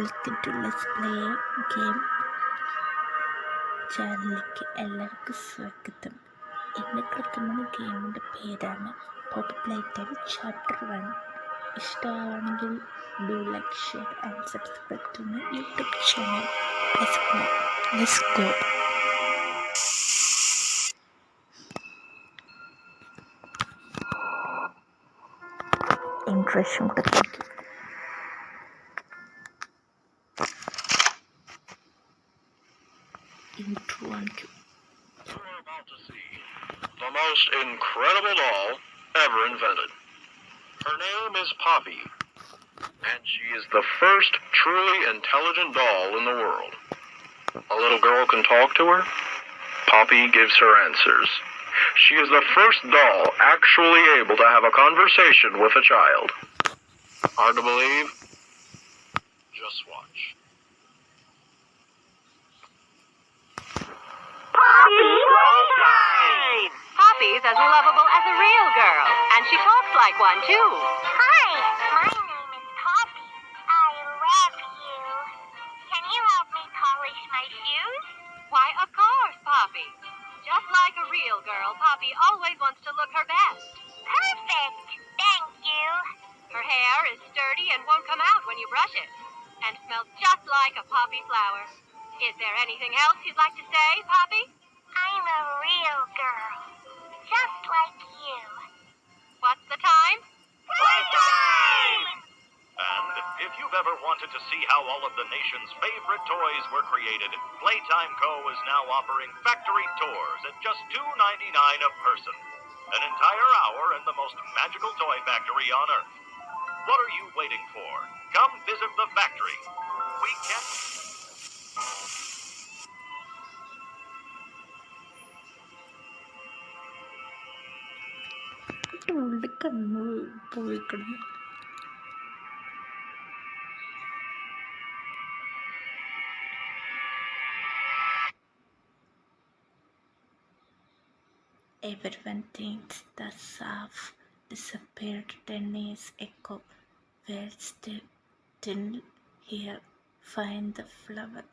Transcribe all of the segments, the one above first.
Welcome to let's play game ചാനലിലേക്ക് എല്ലാവർക്കും സ്വാഗതം. ഇന്ന് കളിക്കുന്ന ഗെയിമിൻ്റെ പേരാണ് പോപ്പ് പ്ലേ ടൈം ചാപ്റ്റർ 1. ഇഷ്ടമാണെങ്കിൽ do like share and subscribe to my YouTube channel. Let's go. Intrusion കൊടുത്തേക്ക്. We're about to see the most incredible doll ever invented. Her name is Poppy, and she is the first truly intelligent doll in the world. A little girl can talk to her. Poppy gives her answers. She is the first doll actually able to have a conversation with a child. Hard to believe? Just watch. Poppy's as lovable as a real girl, and she talks like one too. Hi, my name is Poppy. I love you. Can you help me polish my shoes? Why, of course, Poppy. Just like a real girl, Poppy always wants to look her best. Perfect. Thank you. Her hair is sturdy and won't come out when you brush it, and smells just like a poppy flower. Is there anything else you'd like to say, Poppy? I'm a real girl. Just like you. What's the time? Playtime! And if you've ever wanted to see how all of the nation's favorite toys were created, Playtime Co. is now offering factory tours at just $2.99 a person. An entire hour in the most magical toy factory on Earth. What are you waiting for? Come visit the factory. We can... കണ്ണു പോയി കിടന്നു. Everyone thinks the Saf disappeared 10 years ago. We're still here. Find the flower.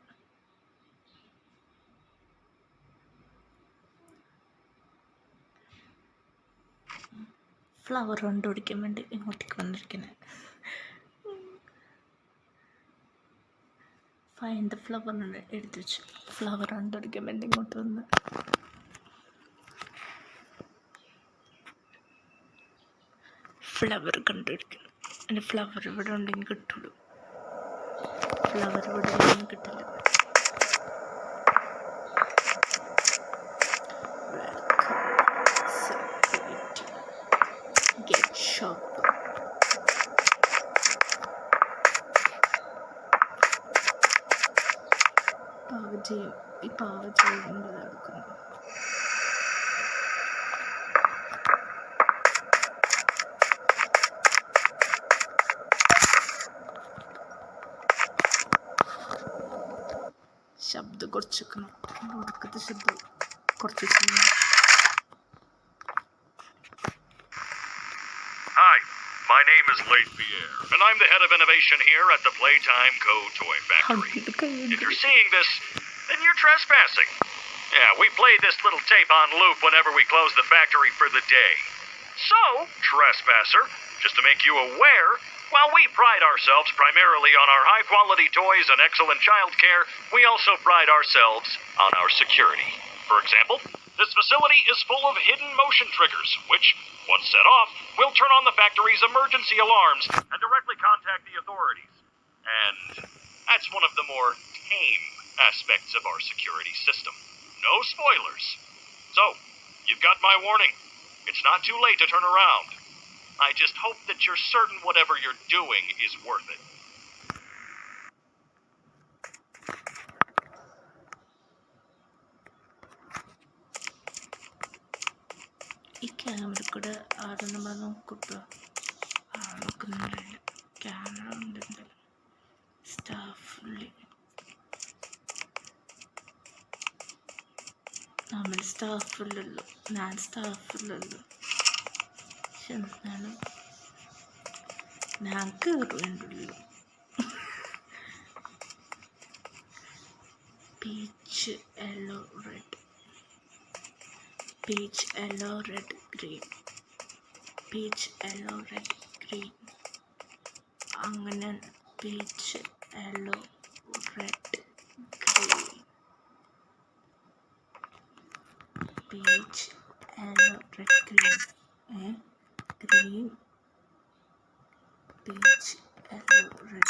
Flower കണ്ടുപിടിക്കാൻ വേണ്ടി ഇങ്ങോട്ടേക്ക് വന്നിരിക്കുന്നത്. Find the flower എടുത്തു വെച്ചു. Flower കണ്ടുപിടിക്കാൻ വേണ്ടി ഇങ്ങോട്ട് വന്ന് ഫ്ലവർ കണ്ടുപിടിക്കണം. എൻ്റെ ഫ്ലവർ ഇവിടെ ഉണ്ടെങ്കിൽ കിട്ടുള്ളൂ. ഫ്ലവർ ഇവിടെ ഉണ്ടെങ്കിൽ കിട്ടില്ല. ഈ പാവ ചെയ്യുന്നത് എടുക്കുന്നു. ശബ്ദം കുറച്ച് വെക്കണം. ഒടുക്കത്തെ ശബ്ദം കുറച്ച് വെക്കണം. Hi, my name is Leith Pierre, and I'm the head of innovation here at the Playtime Co. Toy Factory. If you're seeing this, then you're trespassing. Yeah, we play this little tape on loop whenever we close the factory for the day. So, trespasser, just to make you aware, while we pride ourselves primarily on our high-quality toys and excellent child care, we also pride ourselves on our security. For example, this facility is full of hidden motion triggers, which, once set off, will turn on the factory's emergency alarms and directly contact the authorities. And that's one of the more tame aspects of our security system. No spoilers. So, you've got my warning. It's not too late to turn around. I just hope that you're certain whatever you're doing is worth it. ഈ camera കൂടെ ആരും നമ്മൾ നോക്കൂട്ടോ. നോക്കുന്നില്ല. Camera ഉണ്ടെങ്കിൽ സ്റ്റാഫിൽ നമ്മൾ സ്റ്റാഫില്ലല്ലോ. ഞാൻ സ്റ്റാഫില്ലല്ലോ. പക്ഷെ എന്നാലും ഞാൻ കയറുവേണ്ടുള്ളൂ. peach, yellow, red. Peach, yellow, red, green. Peach, yellow, red, green. അങ്ങനെ peach, yellow, red, green. Peach, yellow, red, green. Green, peach, yellow, red.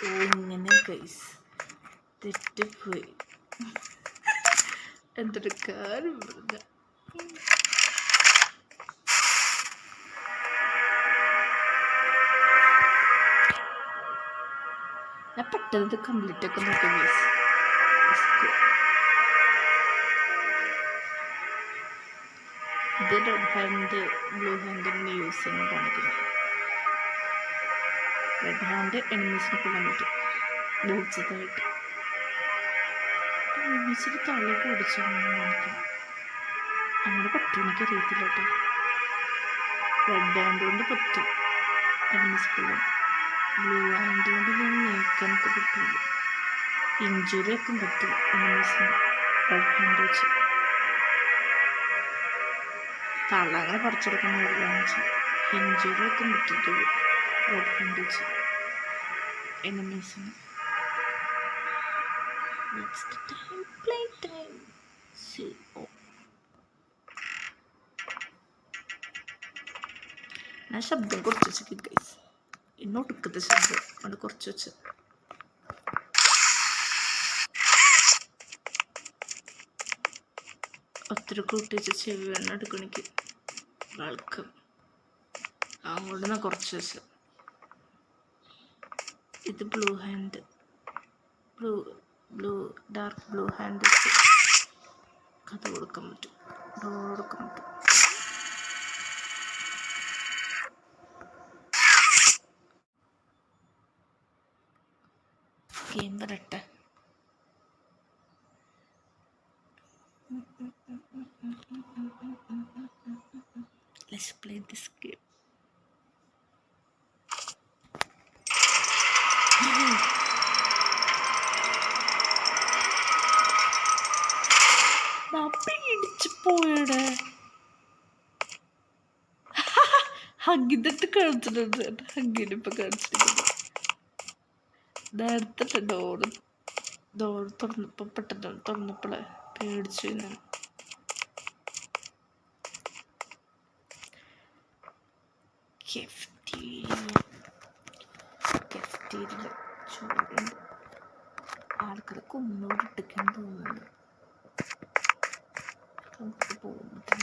ഇങ്ങനെ ഗൈസ് തെറ്റിപ്പോയി. എന്തൊരു കാര്യം പറഞ്ഞ ഞാൻ പെട്ടെന്ന് കംപ്ലീറ്റ് ഒക്കെ നോക്കാം ഗൈസ്. ഇത് റെഡ് ഹാൻഡ് ബ്ലൂ ഹാൻഡിൻ്റെ യൂസ് ചെയ്യുന്ന കാണിക്കുന്നത്. റെഡ് ഹാൻഡ് എനിമീസിനെ കൊല്ലാൻ പറ്റും ബോൾസതായിട്ട്. എനിമീസിന് തലയൊക്കെ ഓടിച്ചു കാണിക്കും. അങ്ങനെ പറ്റും എനിക്കറിയത്തില്ല കേട്ടോ. റെഡ് ഹാൻഡ് കൊണ്ട് പറ്റും എനിമീസ് കൊല്ലാൻ. ബ്ലൂ ഹാൻഡ് കൊണ്ട് ഞാൻ നീക്കാനൊക്കെ പറ്റുള്ളൂ. ഇഞ്ചുറി ഒക്കെ പറ്റും എനിമീസിന് റെഡ് ഹാൻഡ് വെച്ച്. തല അങ്ങനെ പറിച്ചെടുക്കാൻ കാണിച്ചു. ഇഞ്ചുറി ഒക്കെ പറ്റത്തുള്ളൂ റെഡ് ഹാൻഡ് വെച്ച് എനിമീസിന്. Next time play time. ഞാൻ ശബ്ദം കുറച്ച് വെച്ച് ഗൈസ്. ഇന്നൊടുക്കത്തെ ശബ്ദം അത് കുറച്ച് വെച്ച്. ഒത്തിരി കൂട്ടി വെച്ച് ചെവി വേണം എടുക്കണിക്ക് ആൾക്ക്. അങ്ങോട്ട് ഞാൻ കുറച്ച് വെച്ച്. ഇത് blue hand, dark blue hand വെച്ച് കഥ കൊടുക്കാൻ പറ്റും, ഡോർ കൊടുക്കാൻ പറ്റും. ഗെയിം വരട്ടെ. Let's play this game. പേടിച്ചു പോയടെ. ഹഗ്ഗിന്നിട്ട് കാണിച്ചിട്ടുണ്ട്. ഹഗ്ഗിനിപ്പൊ കാണിച്ചിട്ടുണ്ട്. നേരത്തെ ഡോർ തുറന്നപ്പോ പെട്ടെന്ന് തുറന്നപ്പോളെ പേടിച്ചു. ഞാൻ കെഫ്റ്റീരിയ ചൂടുണ്ട്. ആൾക്കാരെ കൊന്നോട് ഇട്ടിക്കാൻ തോന്നുന്നുണ്ട്. നമുക്ക് പോകുമ്പോൾ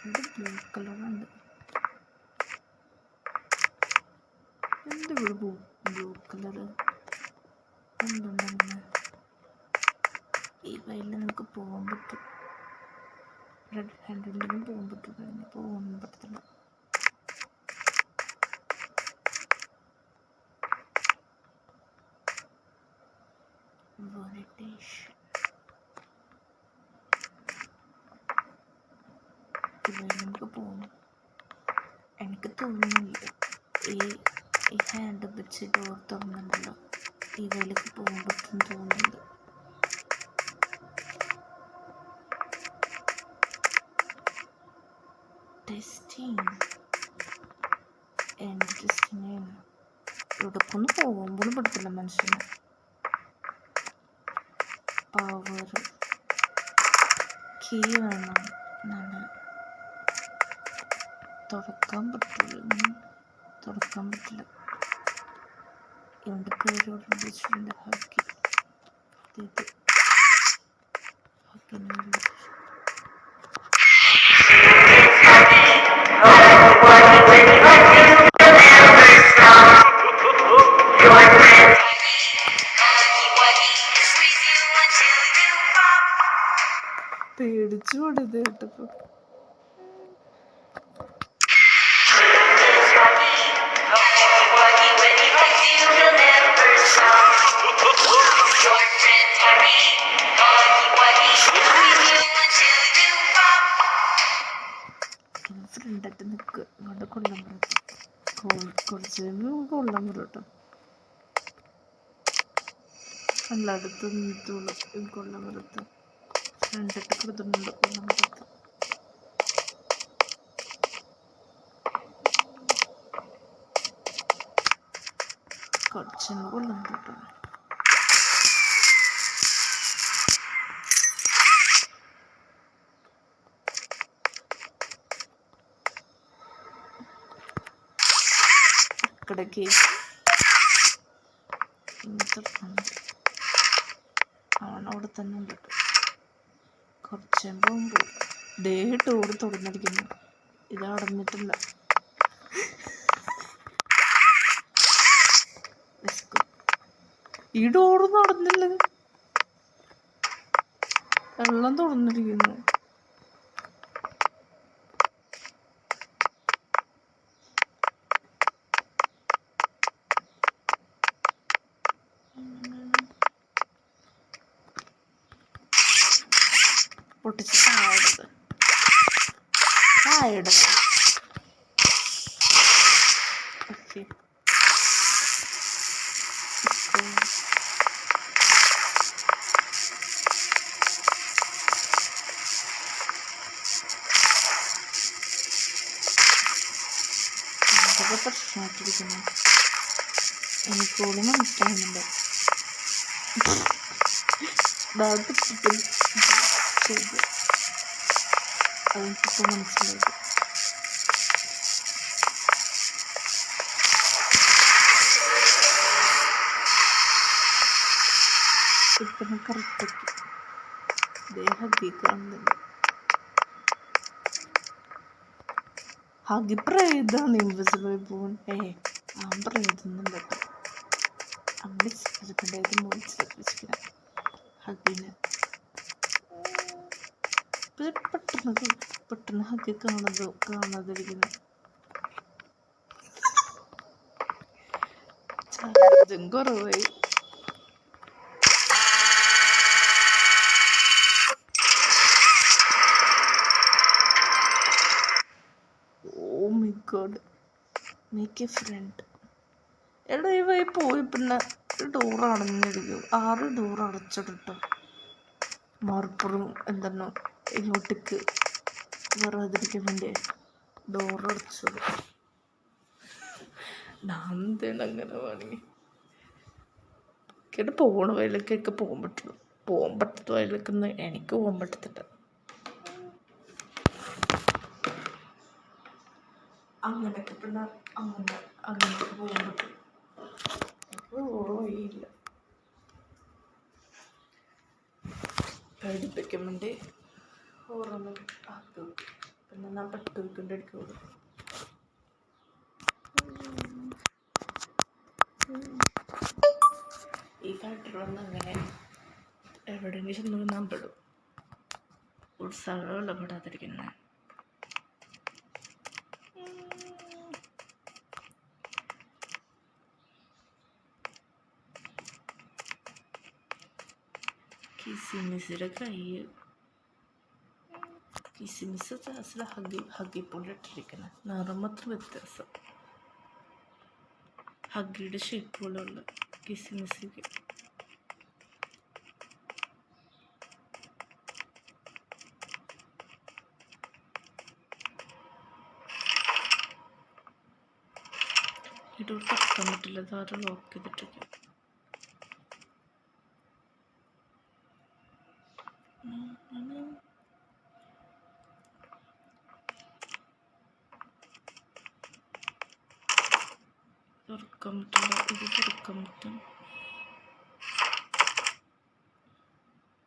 ഇത് ബ്ലൂ കളറുണ്ട്. എന്തിവിടെ ബ്ലൂ കളറ് എന്തുണ്ടെന്ന്. ഈ വയലിൽ നമുക്ക് പോകാൻ പറ്റും. റെഡ് ഹാൻഡിലും പോകാൻ പറ്റും. പോകാൻ പറ്റത്തില്ല. നമുക്ക് പോകുന്നു. എനിക്ക് തോന്നുന്നില്ല ഈ ഹാൻഡ് വെച്ച് ഡോർ തുറന്നുണ്ടല്ലോ, ഈ വയലേക്ക് പോകാൻ പറ്റും തോന്നുന്നുണ്ട്. ടെസ്റ്റിങ്ങാണ്. ഇവിടേക്കൊന്ന് പോകുമ്പോഴും പെടത്തില്ല മനുഷ്യന്. പവർ കീ വേണം. നല്ല തുറക്കാൻ പറ്റില്ല. തുറക്കാൻ പറ്റില്ല. ഇവിടെ പേരോട് വെച്ചിട്ടുണ്ട്. ഹാക്കി ഇത് ഹാക്കിന് പേടിച്ചു പോണത് കേട്ടപ്പോ. ഫ്രണ്ടായിട്ട് നിൽക്കുക. ഇങ്ങോട്ട് കൊള്ളാൻ പറയും. കുറച്ച് കൊള്ളാൻ പറയും കേട്ടോ. എല്ലായിടത്തും കൊള്ളം വറുത്ത് രണ്ടിട്ട് കൊടുത്തിട്ടുണ്ട് കൊള്ളം വറുത്ത്. കുറച്ചെന്ന് കൊള്ളം കിട്ടും. ഇടയ്ക്ക് അവനവിടെ തന്നെ ഉണ്ട്. കുറച്ചുമ്പോൾ ദേ ടൂറ് തുറന്നിരിക്കുന്നു. ഇത് അടഞ്ഞിട്ടില്ല. ഈ ഡോറൊന്നും അടഞ്ഞില്ല. വെള്ളം തുറന്നിരിക്കുന്നു. പൊട്ടിച്ച് താഴെടുത്ത് ഓക്കെ. എന്തൊക്കെ പ്രശ്നമായിട്ടിരിക്കുന്നു എനിക്കോട് മനസ്സിലാകുന്നുണ്ട്. ചെയ്ത് അതെനിക്കിപ്പോൾ മനസ്സിലായത്. ഇപ്പം കറക്റ്റ് ഹഗി കാണുന്നുണ്ട്. ഹഗി പ്രേതാണ് ഇൻവിസിബിൾ പോൺ. ആ പ്രേതൊന്നും കേട്ടോ അങ്ങനെ ശ്രദ്ധിക്കേണ്ടത് മോൻ ശ്രദ്ധിച്ചില്ല. ഹഗിന് പെട്ടെന്ന് ഹഗി കാണാതിരിക്കുന്നു. ചാർജും കുറവായി. Oh my god, make a friend. എടാ ഈ വഴി പോയി പിന്നെ ഡോർ അടഞ്ഞിരിക്കും. 6 ഡോർ അടച്ചിട്ടോ മറുപ്പുറം എന്തെന്നോ ഇങ്ങോട്ടേക്ക് വരാതിരിക്കാൻ വേണ്ടി ഡോർ അടച്ചത്. ഞാൻ എന്താണ് അങ്ങനെ വേണമെങ്കിൽ കേട്ട് പോകണ വയലേക്കൊക്കെ പോകാൻ പറ്റുള്ളൂ. പോകാൻ പറ്റാത്ത വയലേക്കൊന്നും എനിക്ക് പോകാൻ പറ്റത്തില്ല. അങ്ങനെയൊക്കെ പിന്നെ അങ്ങനെയൊക്കെ പോകാൻ പറ്റും. ഓരോ വഴിയില്ല. പേടിപ്പിക്കാൻ വേണ്ടി ഓരോന്നും ആക്കും. പിന്നെ ഞാൻ പെട്ടുകൊണ്ട് അടിക്കുള്ളൂ. ഈ ഫാക്ടറി വന്ന് അങ്ങനെ എവിടെയെങ്കിലും ചെന്ന് ഞാൻ പെടും. ഉത്സാഹമുള്ള പെടാതിരിക്കുന്ന കിസിമിസിയുടെ കൈ കിസിമിസ് ക്ലാസ്സിൽ ഹഗ്ഗിപ്പോണ്ടിട്ടിരിക്കുന്ന നിറം മാത്രം വ്യത്യാസം. ഹഗ്ഗിയുടെ ഷേപ്പ് പോലെയുള്ള കിസിമിസിക്ക് ഇടോട്ട് തുറക്കാൻ പറ്റില്ല. അതാരും ലോക്ക് ചെയ്തിട്ടിരിക്കും. തുറക്കാൻ പറ്റില്ല. ഇത് തുറക്കാൻ പറ്റും.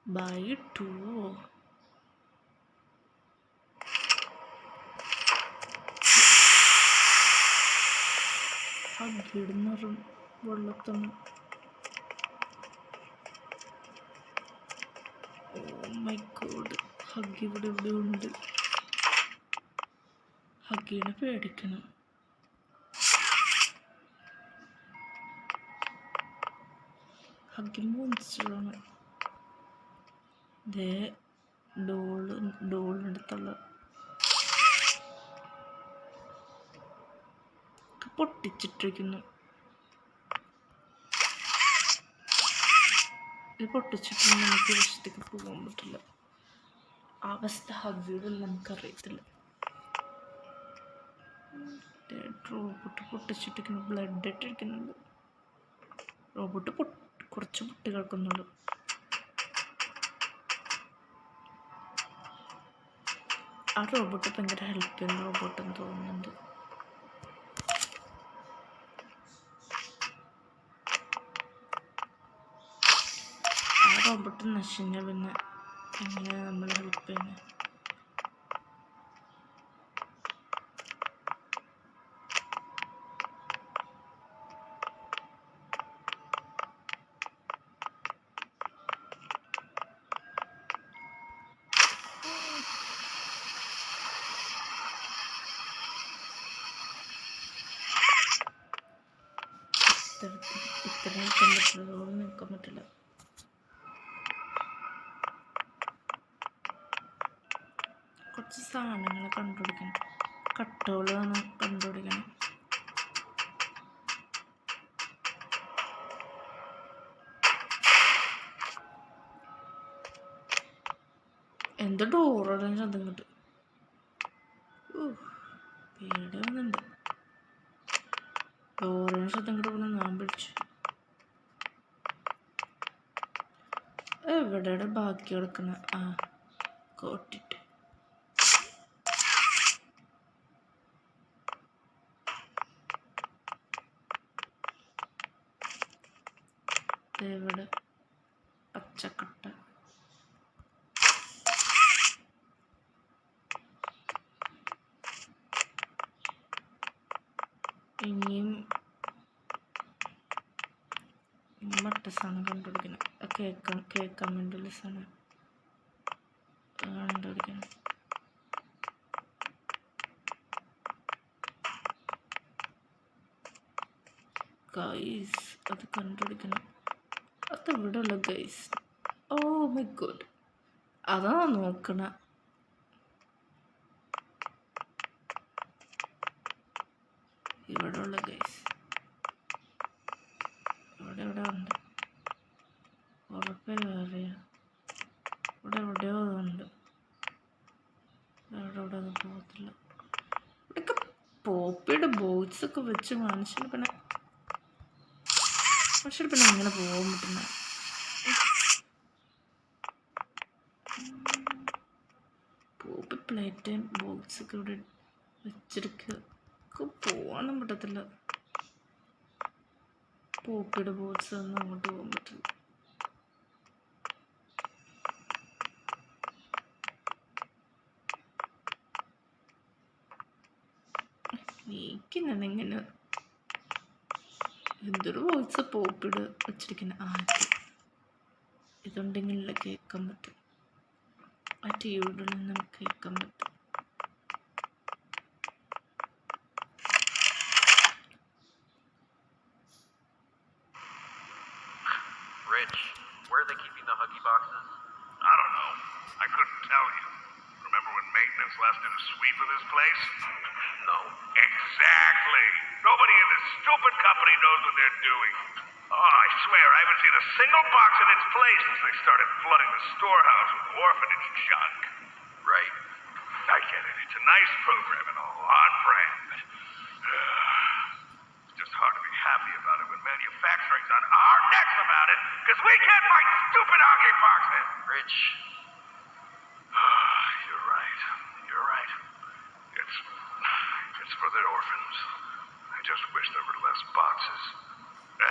ബൈ 2 ഹഗ്ഗിയുടെ നിറം വെള്ളത്താണ്. ഓ മൈ ഗോഡ്, ഹഗ്ഗി ഇവിടെ ഉണ്ട്. ഹഗ്ഗിനെ പേടിക്കണം. ഹഗ്ഗി മോൺസ്റ്ററാണ്. ഇതേ ഡോളിനടുത്തുള്ള പൊട്ടിച്ചിട്ടിരിക്കുന്നു. ഇത് പൊട്ടിച്ചിട്ട് നമുക്ക് വശത്തേക്ക് പോകാൻ പറ്റില്ല. അവസ്ഥ ഹവ്യൂടുള്ള നമുക്കറിയത്തില്ല. റോബോട്ട് പൊട്ടിച്ചിട്ടിരിക്കുന്നു, ബ്ലഡ് ഇട്ടിരിക്കുന്നുണ്ട്. റോബോട്ട് കുറച്ച് പൊട്ടി കിടക്കുന്നുള്ളൂ. ആ റോബോട്ട് ഭയങ്കര ഹെൽപ്പ് ചെയ്യുന്ന റോബോട്ടെന്ന് തോന്നുന്നുണ്ട്. ആ റോബോട്ട് നശിഞ്ഞ പിന്നെ എങ്ങനെയാണ് നമ്മൾ ഹെൽപ്പ് ചെയ്യുന്നത്? ഇത്ര നിൽക്കാൻ പറ്റില്ല, റോഡ് നിൽക്കാൻ പറ്റില്ല. കുറച്ച് സാധനങ്ങൾ കണ്ടുപിടിക്കണം, കട്ടുകളാണ് കണ്ടുപിടിക്കണം. എന്ത് ഡോറോടെ ശബ്ദം കിട്ടും. പേടി വന്നുണ്ട്. ഡോറിന് ശബ്ദം കിട്ടുമ്പോൾ ഞാൻ പിടിച്ചു. എവിടെയാണ് ബാക്കി കിടക്കുന്ന? ആ, കോട്ടിട്ട് ഇവിടെ പച്ചക്കട്ട. ഇനിയും മറ്റ സാധനം കണ്ടുപിടിക്കണം. കേൾക്കാൻ വേണ്ടിയുള്ള സാധനം കണ്ടുപിടിക്കണം. ഗൈസ് അത് കണ്ടുപിടിക്കണം. അത് ഇവിടെ ഉള്ള ഗൈസ്. ഓ മൈ ഗോഡ്, അതാ നോക്കണ. ഇവിടെ ഉള്ള ഗൈസ് ഇവിടെ ഉണ്ട്. ഉറപ്പേ അറിയ എവിടെയോ ഉണ്ട്. ഇവിടെ ഒന്നും പോകത്തില്ല. ഇവിടെയൊക്കെ പോപ്പിയുടെ ബോട്ട്സ് ഒക്കെ വെച്ച് മനുഷ്യന് പിന്നെ എങ്ങനെ പോകാൻ പറ്റുന്ന? പോപ്പി പ്ലേറ്റ് ബോക്സ് ഒക്കെ ഇവിടെ വെച്ചെടുക്കുക. പോകാനും പറ്റത്തില്ല. പോപ്പിയുടെ ബോട്ട്സ് ഒന്നും അങ്ങോട്ട് പോകാൻ പറ്റില്ല. നീക്കിങ്ങനെ എന്തൊരു വോയിസ് പോപ്പിട് വെച്ചിരിക്കുന്ന. ഇതുണ്ടെങ്കിലല്ല കേൾക്കാൻ പറ്റും. ആ ടിവിയുടെ നമുക്ക് കേൾക്കാൻ പറ്റും. Rich, where are they keeping the Huggy boxes? I don't know. I couldn't tell you. Remember when maintenance last did a sweep of this place? No. Exactly. Nobody in this stupid company knows what they're doing. Oh, I swear, I haven't seen a single box in its place since they started flooding the storehouse with orphanage junk. Right. I get it. It's a nice program and all, on brand, but it's just hard to be happy about it when manufacturing's on our necks about it, because we can't fight stupid Huggy boxes. Rich. You're right. It's for the orphans. I just wish there were less boxes.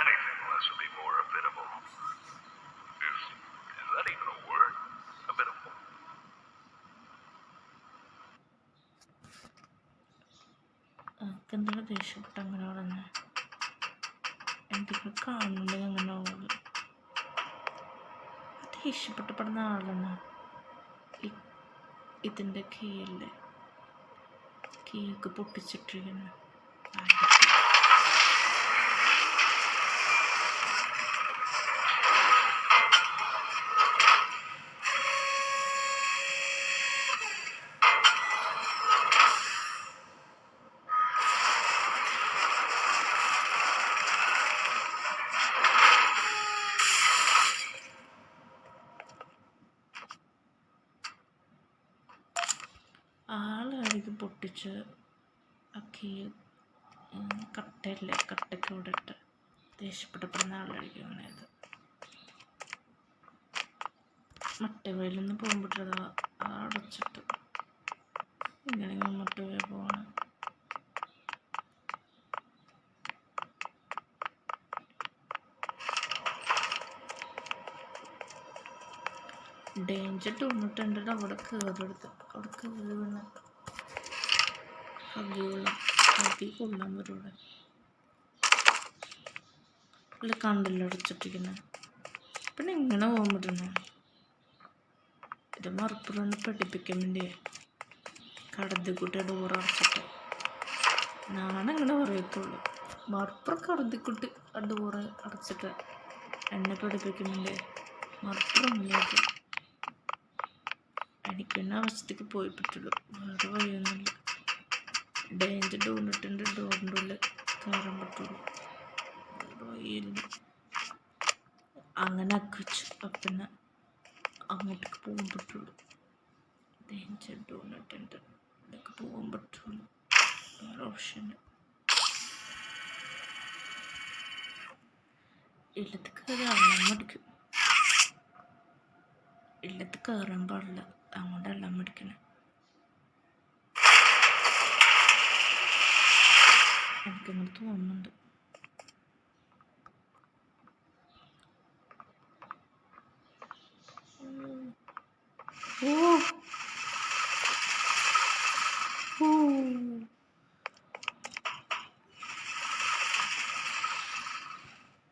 Anything less would be more habitable. Is that even a word? Habitable. എന്തെങ്കിലും ദേഷ്യപ്പെട്ട് അങ്ങനെ പറഞ്ഞ എന്തെങ്കിലും കാണുന്നുണ്ടെങ്കിൽ അങ്ങനെ ആവുള്ളൂ. ദേഷ്യപ്പെട്ടപ്പെടുന്ന ആളെന്ന് ഇതിൻ്റെ കീയല്ലേ, കീയൊക്കെ പൊട്ടിച്ചിട്ടിരിക്കുന്നു. പൊട്ടിച്ച് ആക്കി കട്ടയല്ലേ കട്ടയ്ക്ക് ഇവിടെ ഇട്ട് ദേഷ്യപ്പെട്ടപ്പെടുന്ന ആളായിരിക്കും അങ്ങനെയത്. മട്ടവയിൽ നിന്ന് പോകുമ്പോഴത് അടച്ചിട്ട് ഇങ്ങനെ മട്ടവയിൽ പോവാണ്. ഡേഞ്ചർ തോന്നിട്ടുണ്ട്. അവിടെ കയറെടുത്ത് അവിടെ കയറി വീണ ഹബി കൊള്ളാൻ വരൂടെ അല്ല കണ്ടല്ലോ അടച്ചിട്ടിരിക്കുന്നത്. പിന്നെ ഇങ്ങനെ പോകാൻ പറ്റുന്ന ഇത് മറുപ്പുറന്ന് പഠിപ്പിക്കാൻ വേണ്ടി കടത്തിക്കുട്ടി ഡോർ അടച്ചിട്ട് ഞാനങ്ങനെ പറയത്തുള്ളൂ. മറുപ്പുറം കടത്തിക്കുട്ടി ഡോറ് അടച്ചിട്ട് എന്നെ പഠിപ്പിക്കാൻ വേണ്ടി മറുപ്പുറം ഇല്ലാതെ എനിക്ക് തന്നെ അവസ്ഥയ്ക്ക് പോയി പറ്റുള്ളൂ. വേറെ വഴിയൊന്നുമില്ല. ഡേഞ്ചർ ഡോറിട്ടുണ്ട്. ഡോറിൻ്റെ ഉള്ളിൽ കയറാൻ പറ്റുള്ളൂ. വേറെ വഴിയില്ല. അങ്ങനെ വെച്ചു പിന്നെ അങ്ങോട്ടേക്ക് പോകാൻ പറ്റുള്ളൂ. ഡേഞ്ചർ ഡോറിട്ടുണ്ട് ഇതൊക്കെ പോകാൻ പറ്റുള്ളൂ. വേറെ ഓപ്ഷനില്ല. ഇല്ലത്ത് കയറാൻ മടിക്കും. ഇല്ലത്ത് കയറാൻ പാടില്ല. അങ്ങോട്ട് എല്ലാം മടിക്കണേ. എനിക്കങ്ങനെ തോന്നുന്നുണ്ട്.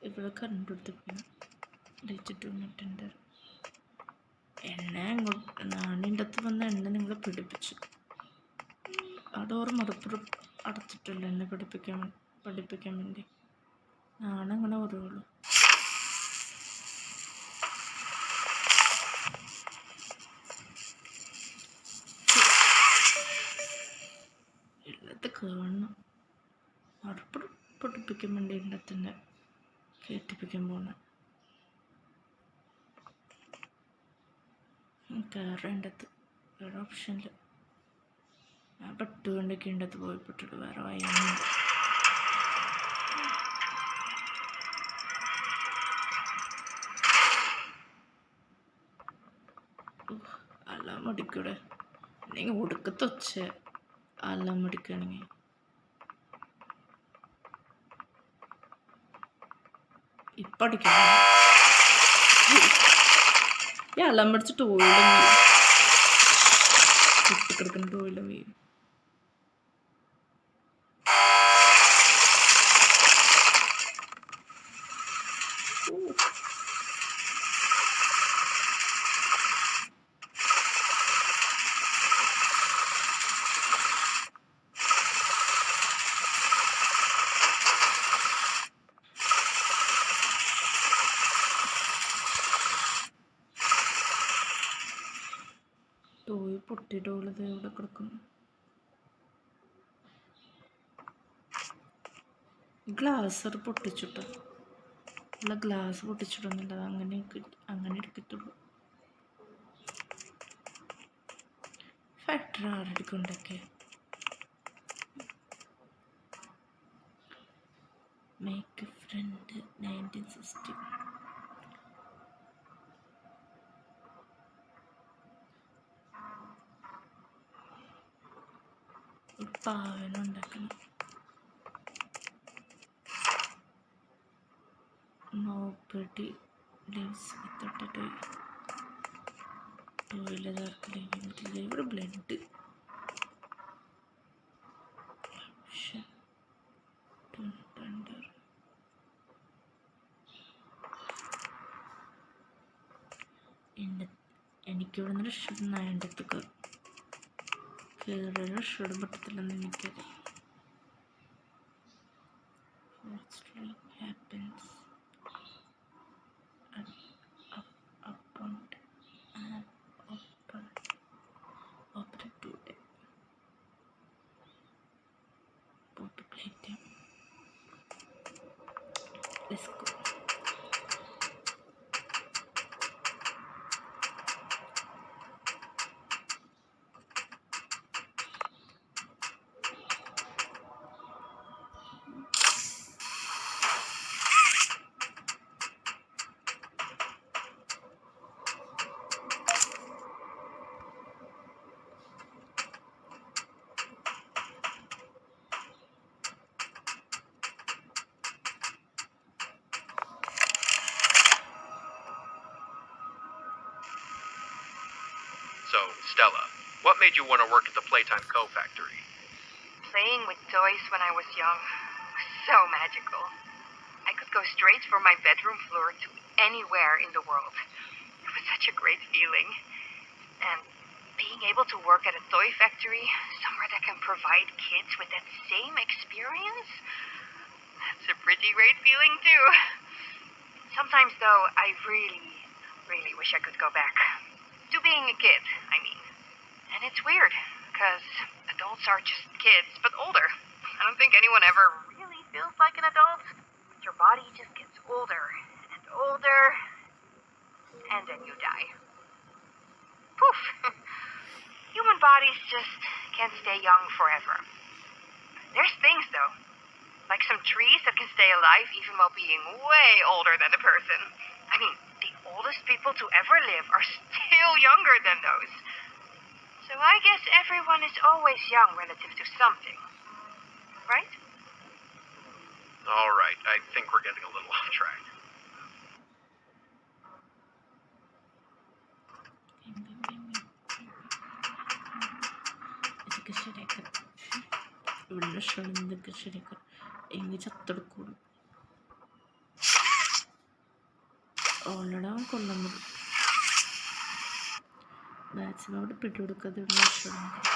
ഇവിടെ കണ്ടുപിടുത്തിപ്പിക്കണം. ഡിജിറ്റുണ്ട് എന്നെ അങ്ങോട്ട് നാണിൻ്റെ അടുത്ത് വന്ന എന്നെ നിങ്ങളെ പിടിപ്പിച്ചു. ആ ഡോറ് മറുപ്പുറം അടച്ചിട്ടില്ല എന്നെ പഠിപ്പിക്കാൻ വേണ്ടി. ഞാനങ്ങനെ പറയുള്ളൂ. ഇല്ലത്ത് കാണണം. മറുപ്പുറം പഠിപ്പിക്കാൻ വേണ്ടി ഇല്ലത്തിൻ്റെ കേട്ടിപ്പിക്കാൻ പോണ കയറേണ്ടത് വേറെ ഓപ്ഷനില്ല. ഞാൻ പെട്ടുകൊണ്ടൊക്കെ ഉണ്ടത് പോയിപ്പെട്ടുള്ളൂ. വേറെ വയ്യൊന്നുമില്ല. അല്ലാം മടിക്കൂടെ അല്ലെങ്കിൽ ഉടുക്കത്തൊച്ച അല്ലാം മടിക്കുകയാണെങ്കിൽ ഇപ്പം അടിക്കണം. ഈ അല്ലാം പഠിച്ച് ടോയിലും കുട്ടിക്കിടക്കുന്ന ടോയിലും വീഴും. ടോയ് പൊട്ടിയിട്ടുള്ളത് എവിടെ കിടക്കുന്നു? ഗ്ലാസ് പൊട്ടിച്ചിട്ട് ഉള്ള ഗ്ലാസ് പൊട്ടിച്ചിട്ടൊന്നുമില്ല. അങ്ങനെ എടുക്കത്തുള്ളൂ. ഫാക്ടറി ആരെടുക്കൊണ്ടൊക്കെ മേക്ക് ഫ്രണ്ട് 1960 പാവനുണ്ടാക്കണം. Nobody lives without a toy. ടോയിലതാർക്കില്ല. ഇവിടെ ബ്ലഡ് എനിക്കിവിടെ നിന്ന് രക്ഷപ്പെടുന്ന എൻ്റെ അടുത്ത് കയറി രക്ഷപ്പെടാൻ പറ്റത്തില്ലെന്ന് എനിക്കറിയാം. happens upon an operate today. Poppy playtime. Let's go. So, Stella, what made you want to work at the Playtime Co. factory? Playing with toys when I was young was so magical. I could go straight from my bedroom floor to anywhere in the world. It was such a great feeling. And being able to work at a toy factory, somewhere that can provide kids with that same experience, that's a pretty great feeling too. Sometimes though, I really wish I could go back. To being a kid, I mean. And it's weird, because adults are just kids, but older. I don't think anyone ever really feels like an adult. Your body just gets older and older, and then you die. Poof. Human bodies just can't stay young forever. There's things, though, like some trees that can stay alive even while being way older than a person. I mean, the oldest people to ever live are still younger than those. So I guess everyone is always young relative to something. Right? All right, I think we're getting a little off track. ഇതൊക്കെ ശരിയാക്കാം. ഇവിടെ ഷോളിൽ ഇതൊക്കെ ശരിയാക്കാം. എങ്കിൽ ചത്തെടുക്കുള്ളൂ. Already അവൻ കൊല്ലുന്നത്. Maximum അവിടെ പിടികൊടുക്കാതെ ഇവിടെ ഷോളുണ്ട്.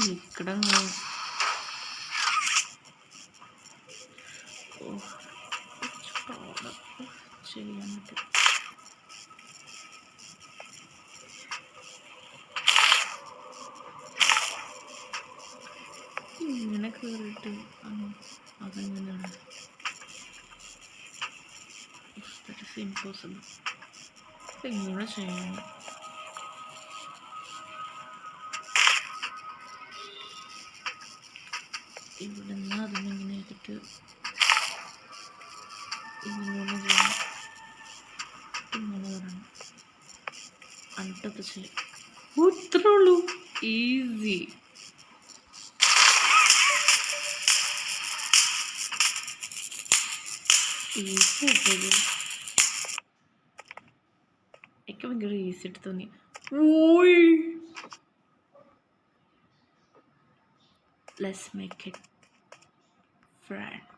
നിൽക്കടങ്ങ് ചെയ്യാൻ പറ്റും. ഇങ്ങനെ കയറിയിട്ട് അതെങ്ങനെയാണ് ഇമ്പോസിബിൾ. എങ്ങനെ ചെയ്യണം? ഇവിടെ നിന്ന് അതിനെങ്ങനെ ചെയ്തിട്ട് ഇങ്ങനെ ചെയ്യണം, ഇങ്ങനെ വരണം, എന്നിട്ടത് ചെയ്യാം. ഇത്രേ ഉള്ളൂ. ഈസി. ഈസി ആയിട്ടത് എനിക്ക് ഭയങ്കര ഈസി ആയിട്ട് തോന്നി. ഓയ് let's make it friend.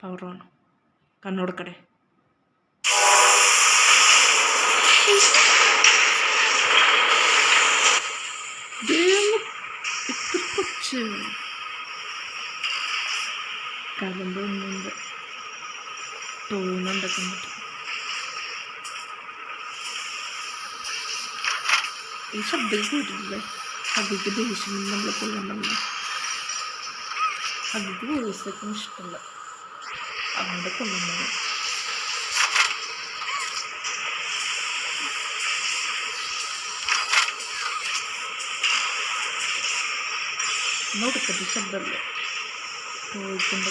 Power on. കണ്ണോടുക്കടെ. ഇത്ര കൊച്ച് കലമ്പുന്നുണ്ട്. തോന്നുന്നുണ്ടൊക്കെ പറ്റും. ഈ ശബ്ദം കേട്ടിട്ടില്ലേ? അതിക്ക് ദേഷ്യം നമ്മൾ കൊല്ലണ്ടല്ലോ. അതിക്ക് വോയിസൊക്കെ ഇഷ്ടമല്ല, അവിടെ കൊല്ലുന്നത്. നോക്കത്തെ ശബ്ദമല്ലേ ചോദിക്കുമ്പോ.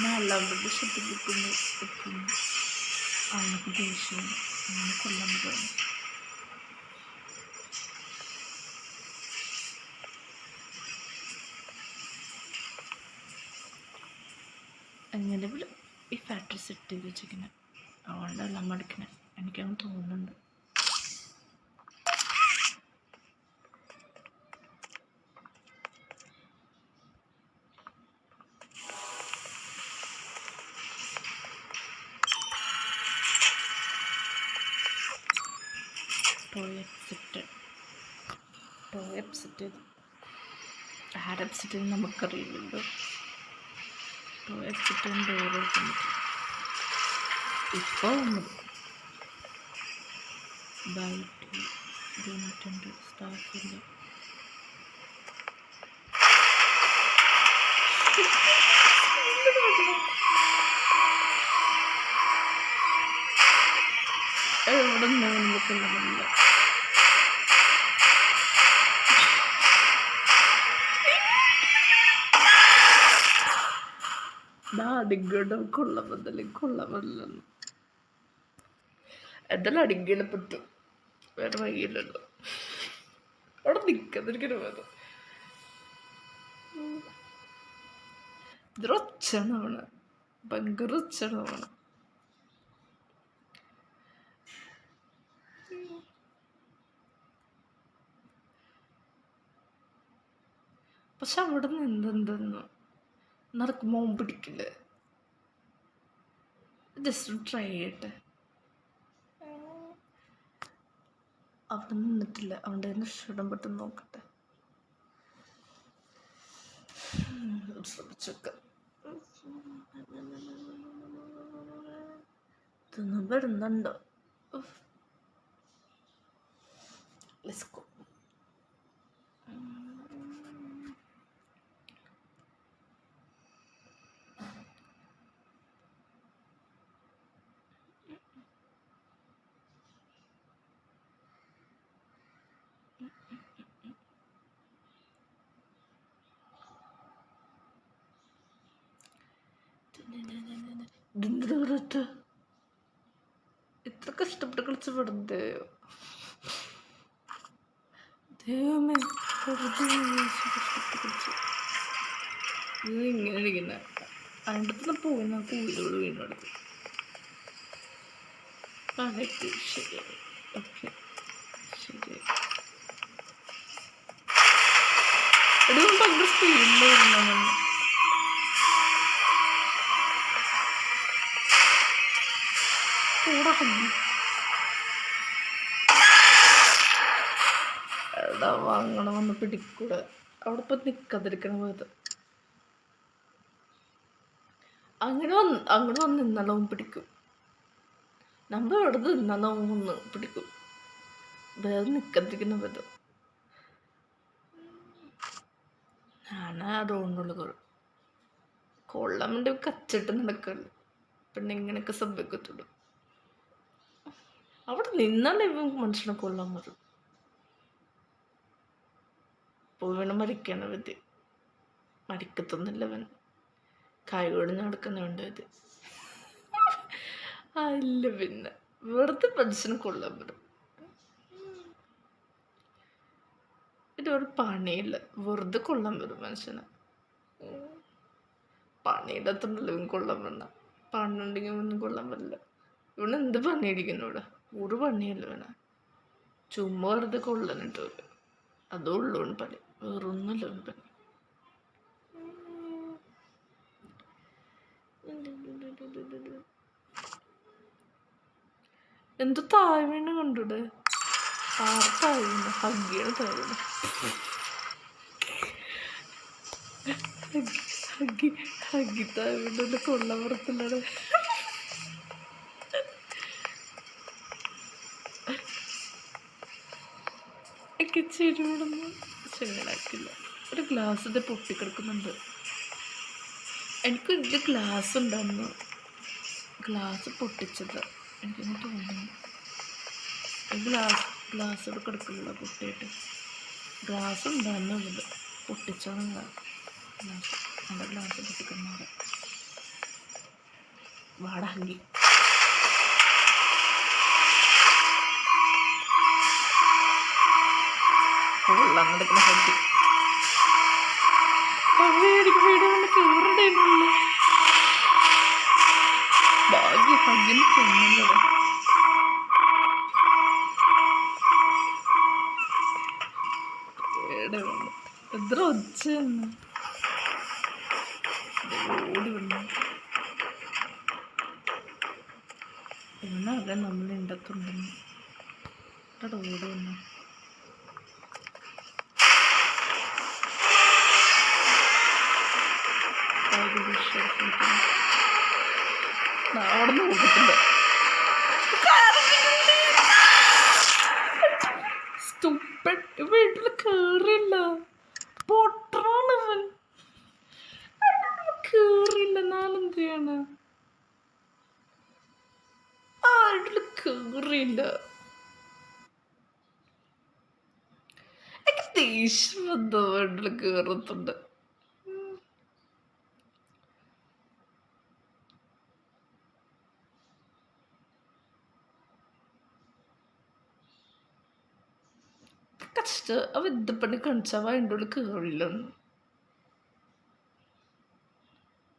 നല്ല ശബ്ദം കിട്ടുന്നു. അവനക്ക് ദേഷ്യം അങ്ങനെ കൊല്ലാൻ പോകുന്നു. അങ്ങനെ ഈ ഫാക്ടറി സെറ്റ് ചെയ്ത് വെച്ചിരിക്കുന്നത് അതുകൊണ്ട് വെള്ളം മടിക്കണേ എനിക്കങ്ങനെ തോന്നുന്നുണ്ട്. ടോയ് എപ്സെറ്റ് ചെയ്തു. ആരെപ്സെറ്റ് ചെയ്ത് നമുക്കറിയില്ലല്ലോ. ടോയ് എപ്സെറ്റ് ചെയ്ത് ഡോർ എടുക്കാൻ പറ്റും. ഇപ്പോൾ വന്നത് ബൈറ്റ് ഇരുന്നിട്ടുണ്ട് സ്റ്റാഫില്ല. എവിടെ നിന്നൊക്കെയുള്ളതല്ല. അടിങ്ങടെ കൊള്ളാമല്ലോ എന്തായാലും അടിങ്ങനെ പറ്റും. വേറെ വഴിയില്ലല്ലോ. അവിടെ നിൽക്കാതിരിക്കണ വേണം. ഇതൊരു ഒച്ചണമാണ്, ഭയങ്കര ഒച്ചണമാണ്. പക്ഷെ അവിടെ നിന്ന് എന്തെന്ന് നടക്കുമ്പോൾ പിടിക്കില്ല. ജസ്റ്റ് ട്രൈ ചെയ്യട്ടെ. അവിടെ നിന്നിട്ടില്ല, അവിടെ നിന്ന് ക്ഷണം പെട്ടെന്ന് നോക്കട്ടെ. ശ്രമിച്ചൊക്കെ ഇതൊന്നും വരുന്നുണ്ടോ? Let's go. ഇത്ര കഷ്ടപ്പെട്ട് കളിച്ച് വെറുതെ ദൈവമേ കഷ്ടപ്പെട്ട് കളിച്ച് ഇത് ഇങ്ങനെ ഇരിക്കുന്ന അണ്ടത്തിൽ പോകുന്ന കൂലുകൾ വീണെടുത്ത് അതൊക്കെ ശരിയായി. ഓക്കെ ശരിയായി. ഇത് ഭയങ്കര സ്പീഡിൽ വരുന്നതാണ്. എടാ വാങ്ങണം വന്ന് പിടിക്കൂടെ. അവിടെ ഇപ്പം നിൽക്കാതിരിക്കണ പോയത്. അങ്ങനെ വന്ന് നിന്നാലും പിടിക്കും. നമ്മൾ അവിടെ നിന്നാലും വന്ന് പിടിക്കും. വേറെ നിൽക്കാതിരിക്കുന്ന പോയത്. ഞാനാ റോഡിനുള്ളിൽ കൊള്ളാൻ വേണ്ടി കച്ചിട്ട് നടക്കല്ലോ. പിന്നെ ഇങ്ങനെയൊക്കെ സംഭവിക്കത്തുള്ളൂ. അവിടെ നിന്നാലേ ഇവൻ മനുഷ്യനെ കൊല്ലാൻ വരും. പൂവിനെ മരിക്കാണ് വിധി. മരിക്കത്തൊന്നുമില്ല അവൻ. കൈകൊടി നടക്കുന്നുണ്ട് ഇത്. അല്ല പിന്നെ വെറുതെ മനുഷ്യനെ കൊല്ലാൻ വരും. ഇതൊരു പണിയില്ല, വെറുതെ കൊല്ലാൻ വരും മനുഷ്യനെ. പണിയിടത്തുണ്ടല്ലോ ഇവൻ കൊല്ലാൻ വന്ന. പണിയുണ്ടെങ്കിൽ ഒന്നും കൊല്ലാൻ പറ്റില്ല. ഇവന് എന്ത് പണിയിരിക്കുന്നു ഇവിടെ? ഒരു പണിയല്ല ഇവനെ. ചുമ്മാ വെറുതെ കൊള്ളനിട്ട് അതേ ഉള്ളൂ പണി, വേറൊന്നുമില്ല പണി. എന്ത് താഴ്വീണ കണ്ടൂടെ? താഴ്വീണ ഹഗ്ഗിയാണ് താഴ്വീണ. ഹഗ്ഗി താഴ്വീണ കൊള്ള പുറത്തുള്ളത്. ഒക്കെ ചെരുവിടുന്നു ചെങ്ങനാക്കില്ല. ഒരു ഗ്ലാസ് ഇത് പൊട്ടിക്കിടക്കുന്നുണ്ട്. എനിക്ക് ഇത് ഗ്ലാസ് ഉണ്ടായിരുന്നു, ഗ്ലാസ് പൊട്ടിച്ചത് എനിക്കൊന്ന് തോന്നുന്നു. ഗ്ലാസ് ഇവിടെ കിടക്കില്ല പൊട്ടിയിട്ട്. ഗ്ലാസ് ഉണ്ടായിരുന്നുള്ളത് പൊട്ടിച്ചതെന്താ? ഗ്ലാസ് അവിടെ ഗ്ലാസ് പൊട്ടിക്കുന്നവിടെ വാടകി വെള്ളം നടക്കുന്ന ഹഗ്ഗി. എനിക്ക് പേടിയാണ് കയറിടയില്ല. ഭാഗ്യ ഹഗ്ഗിന് കൊന്നുള്ളത്. എത്ര ഒച്ചയാണ് ഓടി വന്നു. എന്നാ നമ്മളുടെ അടുത്തുണ്ടെന്ന് ഓടി വന്നു. അവിടെ നിന്ന് നോക്കത്തില്ല. വീട്ടിൽ കേറില്ല. പൊട്ടറാണവൻ. കേറില്ല. നാലെന്ത് ചെയ്യാണ്? ആ വീട്ടിൽ കേറില്ല. എനിക്ക് ദേഷ്യം വന്നോ വീട്ടിൽ കേറത്തുണ്ട്. കഷ്ട അവ ഇതപ്പണി കാണിച്ചവ അതിൻ്റെ ഉള്ളിൽ കയറില്ലെന്ന്.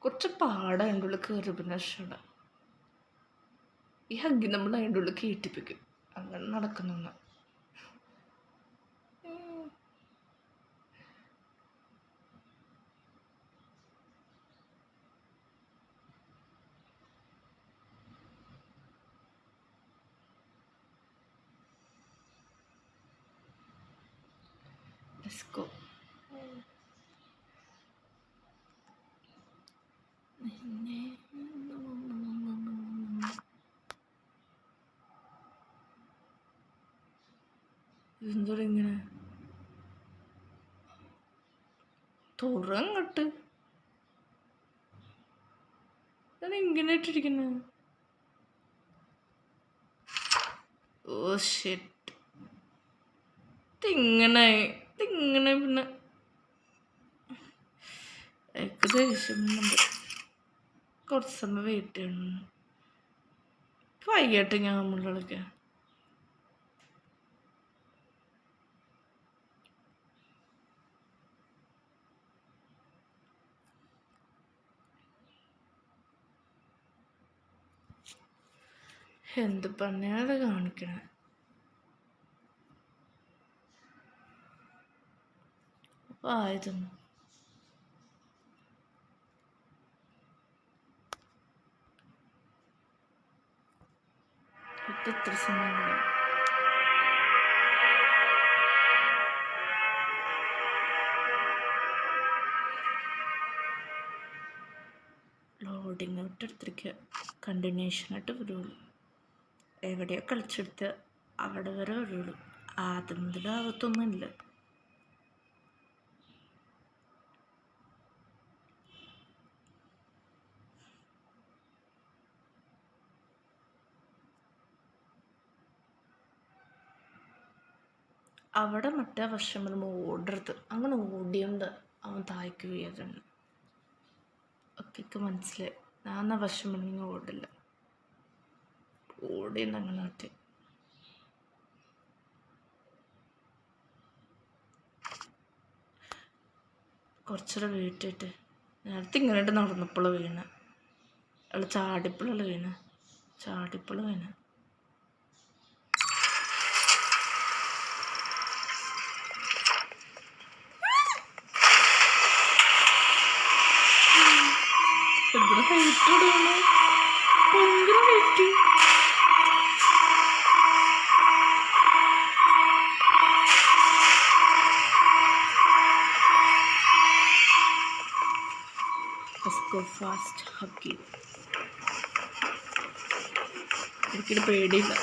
കുറച്ച് പാടാ അതിൻ്റെ ഉള്ളിൽ കയറി. പിന്നെ ഇഷ്ടം ഈ ഹഗ്ഗി നമ്മൾ അതിൻ്റെ ഉള്ളിൽ കയറ്റിപ്പിക്കും. അങ്ങനെ നടക്കുന്ന Let's go. ഇതെന്തോ ഇങ്ങനെ തുറങ്ങട്ട് ഇങ്ങനെ ഇട്ടിരിക്കുന്ന. Oh shit. ഇതിങ്ങനെ പിന്നെ ഏകദേശം കുറച്ച് സമയം വെയിറ്റ് ചെയ്യണം. വൈകിട്ട് ഞാൻ നമ്മളിലൊക്കെ എന്ത് പണിയാണ് കാണിക്കണേ. ആയതൊന്നു എത്ര സമയം ലോഡിങ് ഔട്ട് എടുത്തിരിക്കുക. കണ്ടിന്യൂഷനായിട്ട് വരുള്ളൂ. എവിടെയോ കളിച്ചെടുത്ത് അവിടെ വരെ വരുള്ളൂ. ആദ്യം മുതൽ ആവത്തൊന്നുമില്ല. അവിടെ മറ്റേ വർഷം വരുമ്പോൾ ഓടരുത്. അങ്ങനെ ഓടിയുണ്ട് അവൻ തായ്ക്ക് വീഴുന്നുണ്ട്. ഒക്കെ മനസ്സിലായി. ഞാൻ ആ വർഷം വരുമ്പോൾ ഓടില്ല. ഓടിയുണ്ട് അങ്ങനെ ഒറ്റ കുറച്ചുകൂടെ വീട്ടിട്ട് നേരത്തെ ഇങ്ങനെയായിട്ട് നടന്നപ്പോൾ വീണ അവൾ ചാടിപ്പോഴല്ല വീണ. എത്ര ഹൈറ്റോടാണ്. ഭയങ്കര ഹൈറ്റ്. ഫാസ്റ്റ് ഹഗ്ഗി. എനിക്കിത് പേടിയില്ല.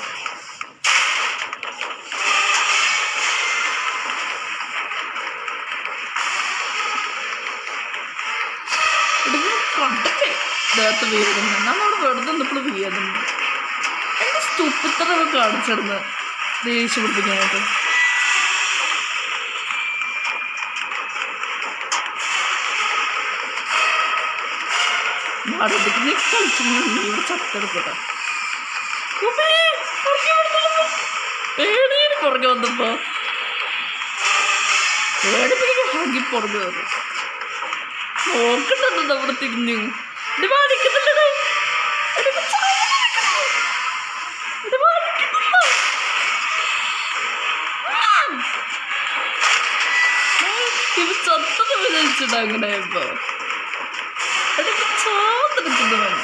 കണ്ടല്ലേ ദേഹത്ത് വീഴുന്നു. നമ്മളോട് വെറുതെ നിന്നപ്പോൾ വീഴുന്നുണ്ട്. എൻ്റെ സ്തുപ്പിത്തറ കാണിച്ചിടുന്ന ദേഷ്യം പിടിപ്പിക്കാനായിട്ട്. മറുപടിക്ക് നീ കളിച്ചു ചത്തെടുക്കട്ടെ. പേടിയാണ് പുറകെ വന്നപ്പോ ഹാങ്കി പുറകെ നോക്കണ്ടെന്ന് അവിടെ തിരിഞ്ഞു വാദിക്കുന്നുണ്ടേ ഇവ ചത്തത് വിചാരിച്ചിട്ട് അങ്ങനെ ഇപ്പൊ ചാന്നെടുക്കുന്നവൻ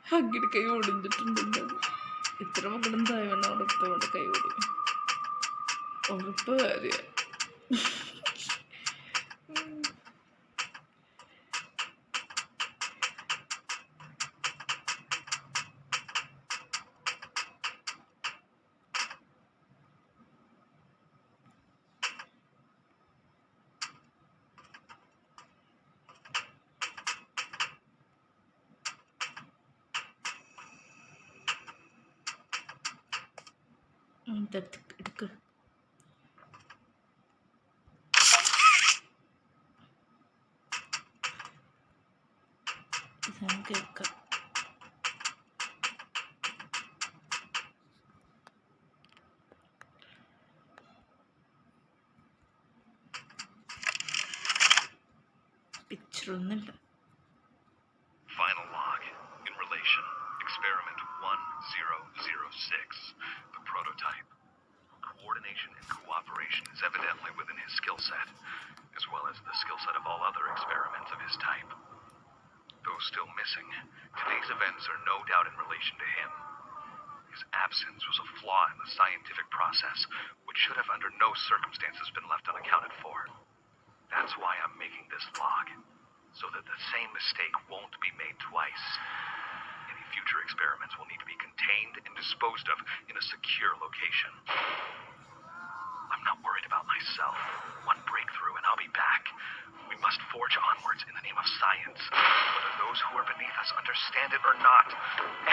ഹഗ്ഗിയുടെ കൈ ഒടിഞ്ഞിട്ടുണ്ടല്ലോ. ഇത്ര മക്കളുണ്ടായവണ്ണ ഉറപ്പുകൊണ്ട് കൈ ഒടിയും. ഉറപ്പ് കാര്യം എടുക്ക്. കേൾക്കാം. പിക്ചറൊന്നുമില്ല. Final log in relation. Experiment 1006. The prototype. Coordination and cooperation is evidently within his skill set, as well as the skill set of all other experiments of his type. Though still missing, today's events are no doubt in relation to him. His absence was a flaw in the scientific process, which should have under no circumstances been left unaccounted for. That's why I'm making this log, so that the same mistake won't be made twice. Any future experiments will need to be contained and disposed of in a secure location. I'm not worried about myself. One breakthrough and I'll be back. We must forge onwards in the name of science, whether those who are beneath us understand it or not.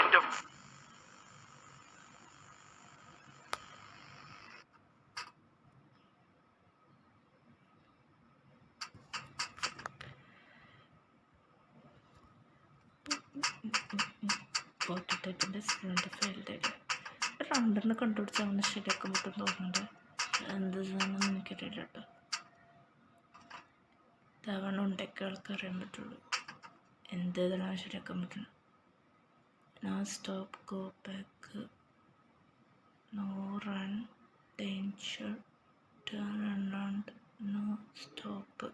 End of... ഫോട്ടോടൈപ്പിൻ്റെ സ്ക്രീനിൻ്റെ ഫെയിൽഡായിട്ട് രണ്ടെണ്ണം കണ്ടുപിടിച്ച് അവനെ ശരിയാക്കാൻ പറ്റും തോന്നുന്നുണ്ട്. എന്ത് സാധനം എനിക്കറിയില്ല കേട്ടോ. തവണ ഉണ്ടെങ്കിൽ ആൾക്കറിയാൻ പറ്റുള്ളൂ എന്ത് ഇതാണ് ശരിയാക്കാൻ പറ്റുന്നത്. No stop, go back, no run, danger, turn around, no stop.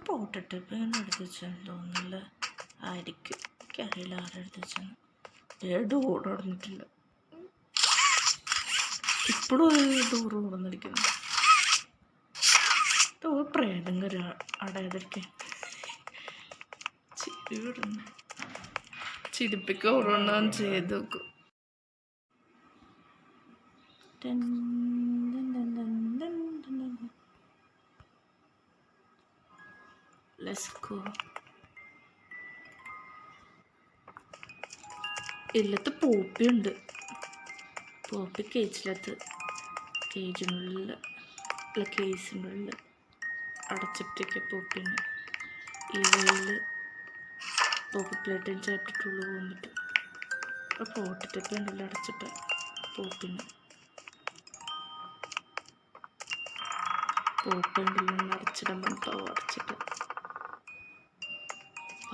പോട്ടിട്ട് ഇങ്ങനെ എടുത്ത് വെച്ചാൽ തോന്നുന്നില്ല. ആയിരിക്കും, എനിക്കറിയില്ല ആരെടുത്ത് വെച്ചാൽ. ഡോർ അടഞ്ഞിട്ടില്ല ഇപ്പോഴും. ഡോർ തുറന്നിരിക്കുന്നു. ഡോർ പ്രേതം കയറി അടയാതിരിക്കാൻ ചിരി വിടുന്നു. ചിരിപ്പിക്ക് ഓരോന്നും ചെയ്ത് നോക്കും. Let's go. ഇല്ലത്ത് പോപ്പിയുണ്ട്. പോപ്പി കേജിലത്ത്, കേജിനുള്ളിൽ അല്ല കേസിൻ്റെ ഉള്ളിൽ അടച്ചിട്ടൊക്കെ പോപ്പിയുണ്ട്. ഈ വെള്ളിൽ പോപ്പി പ്ലേറ്റും ചാപ്പിട്ടുള്ളിൽ പോകാൻ പറ്റും. അപ്പോൾ പോട്ടിട്ടൊക്കെ ഉണ്ടല്ലോ അടച്ചിട്ട് പോപ്പിന്. പോപ്പുണ്ടല്ലോ അടച്ചിടാൻ പറഞ്ഞിട്ടോ അടച്ചിട്ട്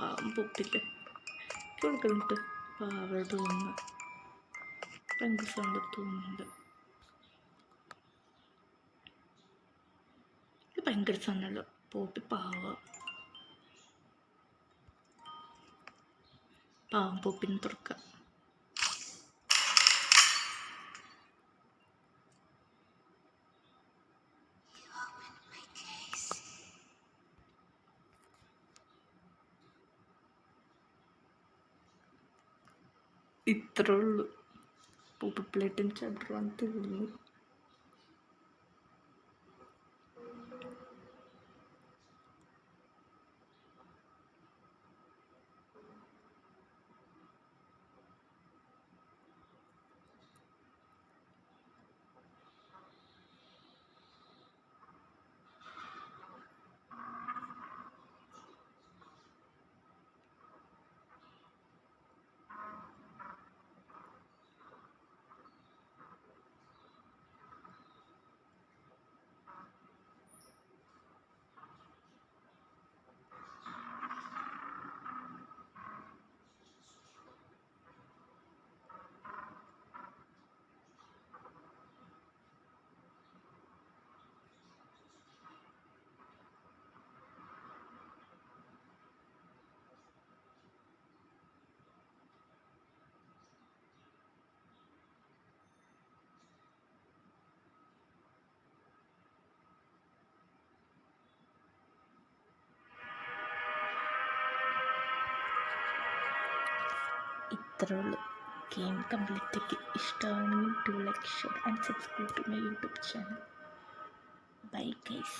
പാവം പൊപ്പില്ലേ കൊടുക്കുന്നുണ്ട്. പാവ തോന്നുന്നു. ഭയങ്കര സൗണ്ട് തോന്നുന്നുണ്ട്. ഇത് ഭയങ്കര സൗണ്ടല്ലോ. പോപ്പി പാവം പോപ്പിന് തുറക്കാം. ഇത്രേ ഉള്ളൂ. പോപ്പി പ്ലേറ്റും ചാപ്റ്റർ 1 തീർന്നു. അത്രേ ഉള്ളൂ. ഗെയിം കംപ്ലീറ്റ് ആക്കി. ഇഷ്ടമാണെങ്കിൽ 2 like share and subscribe to my YouTube channel. Bye guys.